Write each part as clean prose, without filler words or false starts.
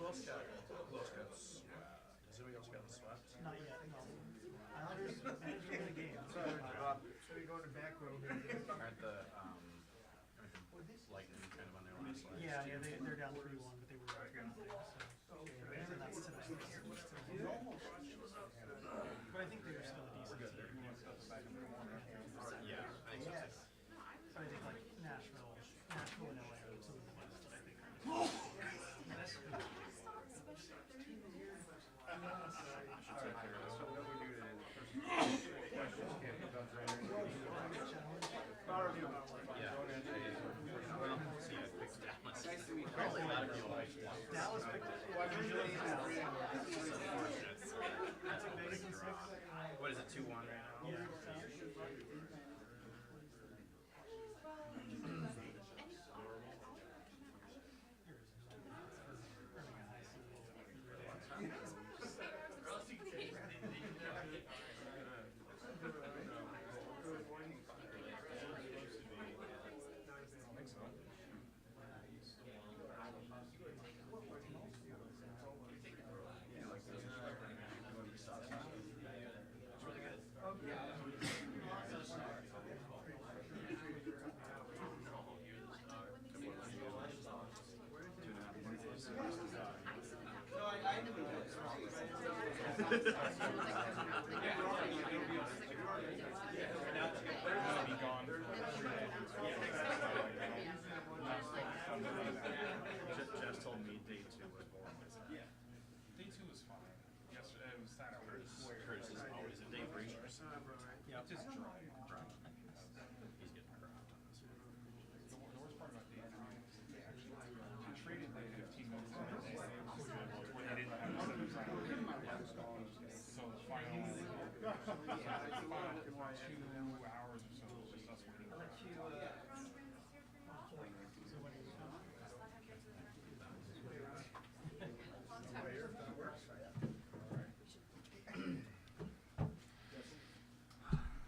close got has anybody else gotten swept? Not yet, no. Islanders win the game. So you're going to back row here. Aren't the Lightning kind of on their last leg? Yeah, they're down 3-1, but they were down 3-0. So that's tonight. But I think they're still a decent team. Yeah, I think so too. But I think like Nashville and LA are two of the ones that I think are. Yeah. Well, see, I picked Dallas. Apparently a lot of people like Dallas picked it. That's a big draw. What is it, 2-1 right now? Yeah. Just told me day 2 was boring. Day 2 was fine. Yesterday it was Saturday. Curtis is always a day breacher. Yeah, just dry. He's getting cracked on this one. The worst part about day 3 is he traded like 15 minutes in the day. He didn't have a semifinal. So the final 2 hours or so was just us waiting for it.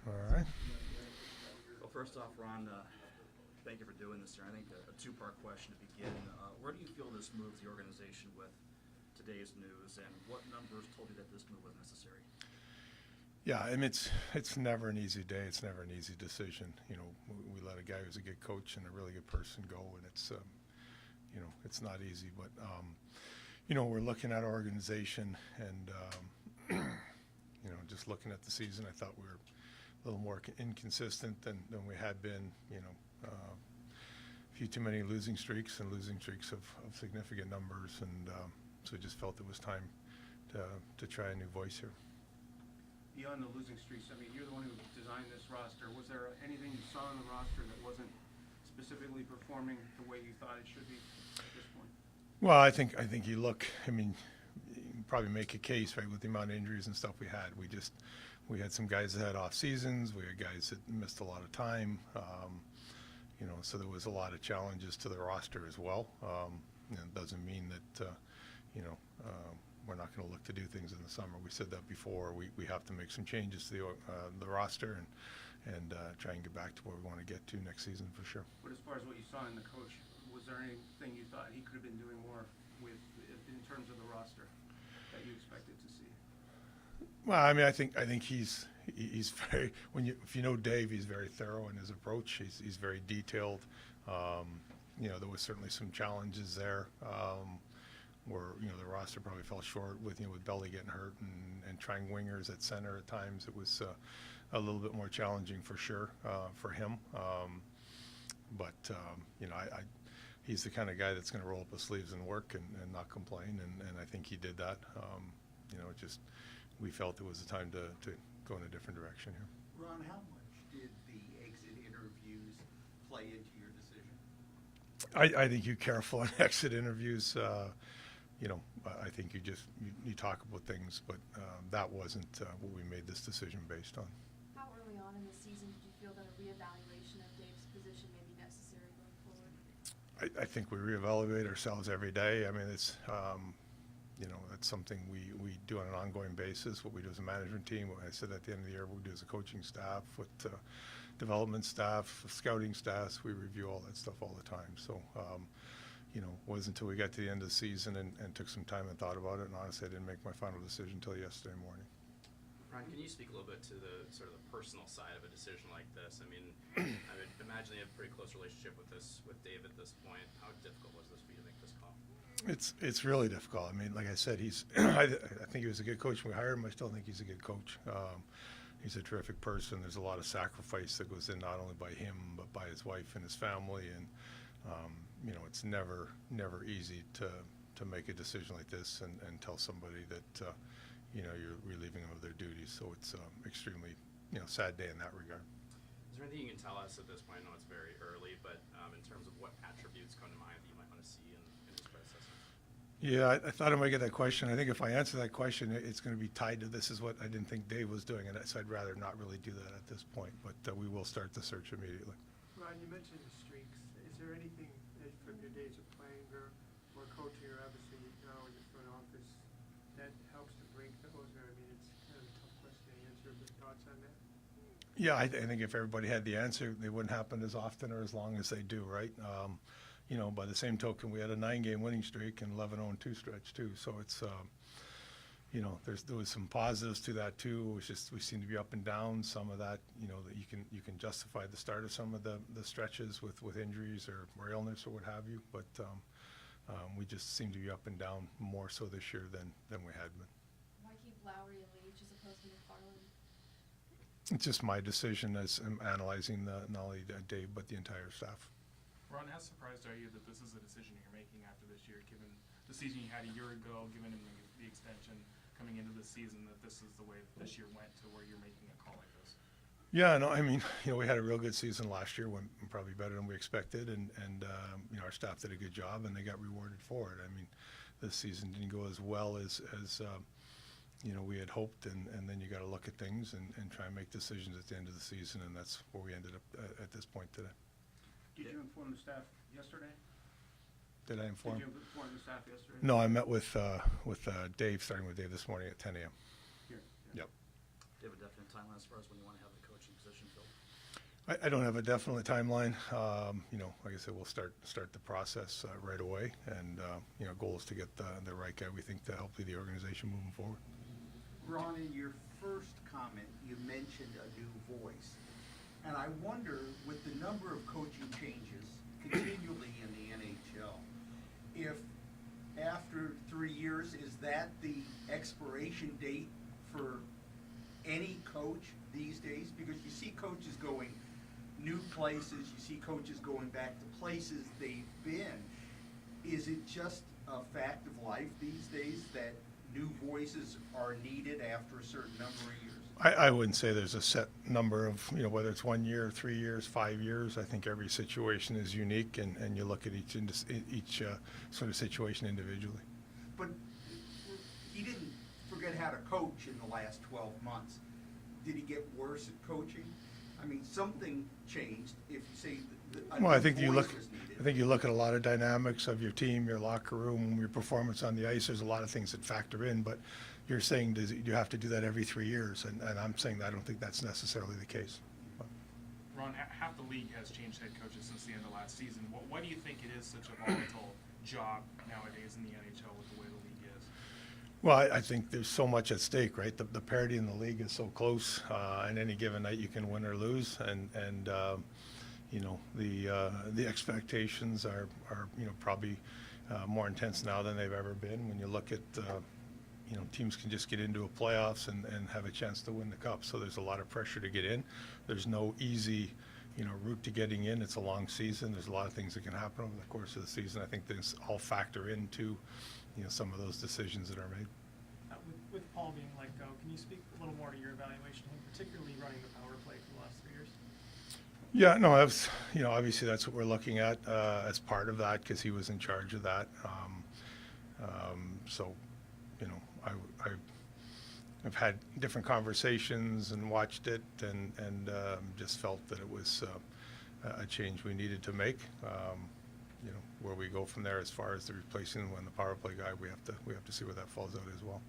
All right. Well, first off, Ron, thank you for doing this, sir. I think a two-part question to begin. Where do you feel this moves the organization with today's news, and what numbers told you that this move was necessary? Yeah, I mean, it's never an easy day. It's never an easy decision. You know, we let a guy who's a good coach and a really good person go, and it's, you know, it's not easy. But, you know, we're looking at our organization, and, you know, just looking at the season, I thought we were a little more inconsistent than we had been. You know, a few too many losing streaks of significant numbers, and so we just felt it was time to try a new voice here. Beyond the losing streaks, I mean, you're the one who designed this roster. Was there anything you saw in the roster that wasn't specifically performing the way you thought it should be at this point? Well, I think you look. I mean, you can probably make a case, right, with the amount of injuries and stuff we had. We had some guys that had off seasons. We had guys that missed a lot of time. You know, so there was a lot of challenges to the roster as well. And it doesn't mean that you know, we're not going to look to do things in the summer. We said that before. We have to make some changes to the roster and try and get back to where we want to get to next season for sure. But as far as what you saw in the coach, was there anything you thought he could have been doing more with in terms of the roster that you expected to see? Well, I mean, I think he's very, if you know Dave, he's very thorough in his approach. He's very detailed. You know, there was certainly some challenges there. Where, you know, the roster probably fell short with Belly getting hurt and trying wingers at center at times. It was a little bit more challenging for sure for him. But you know, he's the kind of guy that's going to roll up his sleeves and work and not complain, and I think he did that. You know, we felt it was the time to go in a different direction here. Ron, how much did the exit interviews play into your decision? I think you're careful in exit interviews. You know, I think you talk about things, but that wasn't what we made this decision based on. How early on in the season did you feel that a reevaluation of Dave's position may be necessary going forward? I think we reevaluate ourselves every day. I mean, it's you know, that's something we do on an ongoing basis. What we do as a management team, what I said at the end of the year, what we do as a coaching staff, with development staff, scouting staffs, we review all that stuff all the time. So, wasn't until we got to the end of the season and took some time and thought about it, and honestly, I didn't make my final decision until yesterday morning. Ron, can you speak a little bit to the sort of the personal side of a decision like this? I mean, I would imagine you have a pretty close relationship with Dave at this point. How difficult was this for you to make this call? It's really difficult. I mean, like I said, I think he was a good coach when we hired him. I still think he's a good coach. He's a terrific person. There's a lot of sacrifice that goes in not only by him but by his wife and his family, and it's never easy to make a decision like this and tell somebody that you're relieving them of their duties. So it's extremely sad day in that regard. Is there anything you can tell us at this point? I know it's very early, but in terms of what attributes come to mind that you might want to see in his predecessor? Yeah, I thought I might get that question. I think if I answer that question, it's going to be tied to this is what I didn't think Dave was doing, and so I'd rather not really do that at this point. But we will start the search immediately. Ron, you mentioned the streaks. Is there anything from your days of playing or coaching, or obviously now in the front office, that helps to break those? Or, I mean, it's kind of a tough question to answer, but thoughts on that? Yeah, I think if everybody had the answer, they wouldn't happen as often or as long as they do, right? By the same token, we had a 9-game winning streak and 11-0-2 stretch too. So it's, there was some positives to that too. It's just we seem to be up and down. Some of that, that you can justify the start of some of the stretches with injuries or illness or what have you. But we just seem to be up and down more so this year than we had been. Why keep Lowry and Leach as opposed to McFarland? It's just my decision as I'm analyzing not only Dave but the entire staff. Ron, how surprised are you that this is a decision you're making after this year, given the season you had a year ago, given the extension coming into the season, that this is the way this year went to where you're making a call like this? Yeah, no, I mean, we had a real good season last year, went probably better than we expected, and our staff did a good job, and they got rewarded for it. I mean, this season didn't go as well as we had hoped, and then you got to look at things and try and make decisions at the end of the season, and that's where we ended up at this point today. Did you inform the staff yesterday? Did I inform? Did you inform the staff yesterday? No, I met with Dave, starting with Dave this morning at 10 a.m. Here. Yep. Do you have a definite timeline as far as when you want to have the coaching position filled? I don't have a definite timeline. Like I said, we'll start the process right away, and goal is to get the right guy we think to help lead the organization moving forward. Ron, in your first comment, you mentioned a new voice. And I wonder, with the number of coaching changes continually in the NHL, if after 3 years, is that the expiration date for any coach these days? Because you see coaches going new places, you see coaches going back to places they've been. Is it just a fact of life these days that new voices are needed after a certain number of years? I wouldn't say there's a set number of, whether it's 1 year, 3 years, 5 years. I think every situation is unique, and you look at each sort of situation individually. But he didn't forget how to coach in the last 12 months. Did he get worse at coaching? I mean, something changed. If you say Well, I think voice you look. was needed. I think you look at a lot of dynamics of your team, your locker room, your performance on the ice. There's a lot of things that factor in, but you're saying you have to do that every 3 years, and I'm saying that I don't think that's necessarily the case. Ron, half the league has changed head coaches since the end of last season. Why do you think it is such a volatile job nowadays in the NHL with the way the league is? Well, I think there's so much at stake, right? The parity in the league is so close. On any given night, you can win or lose, and the expectations are probably more intense now than they've ever been. When you look at teams can just get into a playoffs and have a chance to win the cup. So there's a lot of pressure to get in. There's no easy route to getting in. It's a long season. There's a lot of things that can happen over the course of the season. I think these all factor into some of those decisions that are made. With Paul being let go, can you speak a little more to your evaluation of him, particularly running the power play for the last 3 years? Yeah, no, that's obviously that's what we're looking at as part of that, because he was in charge of that. So I've had different conversations and watched it, and just felt that it was a change we needed to make. Where we go from there as far as the replacing when the power play guy, we have to see where that falls out as well.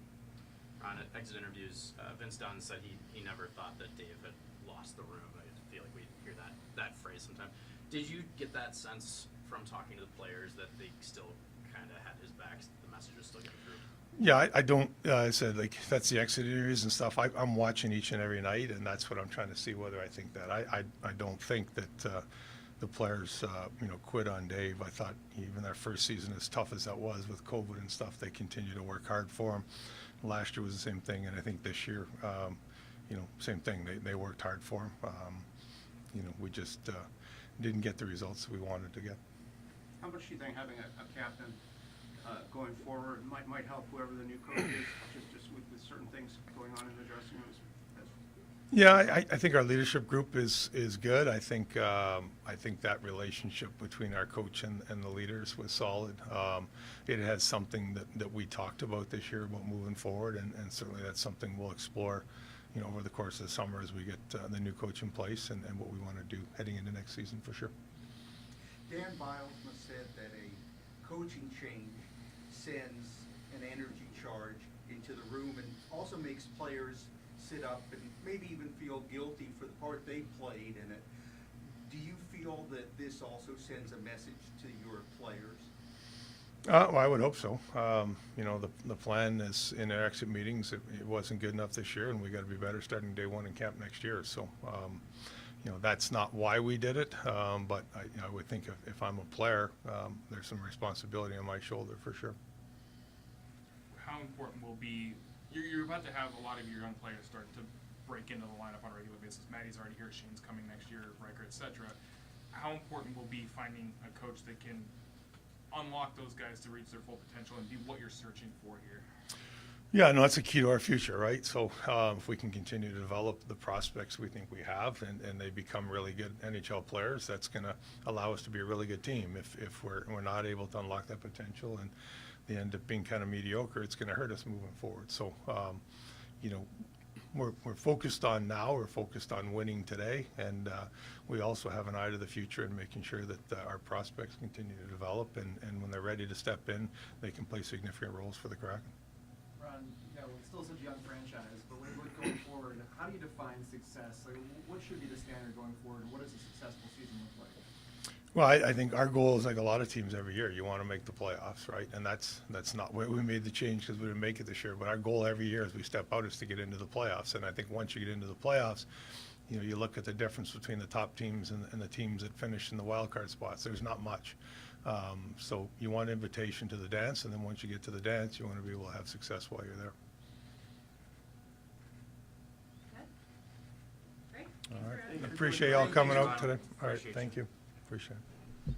On exit interviews, Vince Dunn said he never thought that Dave had lost the room. I feel like we hear that phrase sometimes. Did you get that sense from talking to the players that they still kind of had his back, the message was still getting through? Yeah, I don't, I said, like, that's the exit interviews and stuff. I'm watching each and every night, and that's what I'm trying to see whether I think that. I don't think that the players, quit on Dave. I thought even their first season, as tough as that was with COVID and stuff, they continue to work hard for him. Last year was the same thing, and I think this year, same thing. They worked hard for him. We just didn't get the results we wanted to get. How much do you think having a captain going forward might help whoever the new coach is, just with certain things going on in the dressing room? Yeah, I think our leadership group is good. I think that relationship between our coach and the leaders was solid. It has something that we talked about this year about moving forward, and certainly that's something we'll explore, over the course of the summer as we get the new coach in place and what we want to do heading into next season for sure. Dan Bilesma said that a coaching change sends an energy charge into the room and also makes players sit up and maybe even feel guilty for the part they played in it. Do you feel that this also sends a message to your players? Well, I would hope so. The plan is in our exit meetings. It wasn't good enough this year, and we got to be better starting day one in camp next year. So, that's not why we did it. But I would think if I'm a player, there's some responsibility on my shoulder for sure. How important will be, you're about to have a lot of your young players start to break into the lineup on a regular basis. Maddie's already here, Shane's coming next year, Riker, etc. How important will be finding a coach that can unlock those guys to reach their full potential and be what you're searching for here? Yeah, no, that's a key to our future, right? So if we can continue to develop the prospects we think we have and they become really good NHL players, that's going to allow us to be a really good team. If we're not able to unlock that potential and they end up being kind of mediocre, it's going to hurt us moving forward. So, we're focused on now, we're focused on winning today, and we also have an eye to the future and making sure that our prospects continue to develop, and when they're ready to step in, they can play significant roles for the Kraken. Ron, we're still such a young franchise, but when you look going forward, how do you define success? Like, what should be the standard going forward? What does a successful season look like? Well, I think our goal is like a lot of teams every year. You want to make the playoffs, right? And that's not where we made the change because we didn't make it this year. But our goal every year as we step out is to get into the playoffs. And I think once you get into the playoffs, you look at the difference between the top teams and the teams that finish in the wild card spots. There's not much. So you want invitation to the dance, and then once you get to the dance, you want to be able to have success while you're there. Good. Great. All Thanks right. for- Appreciate y'all coming out today. All right. Appreciate Thank you. Appreciate it.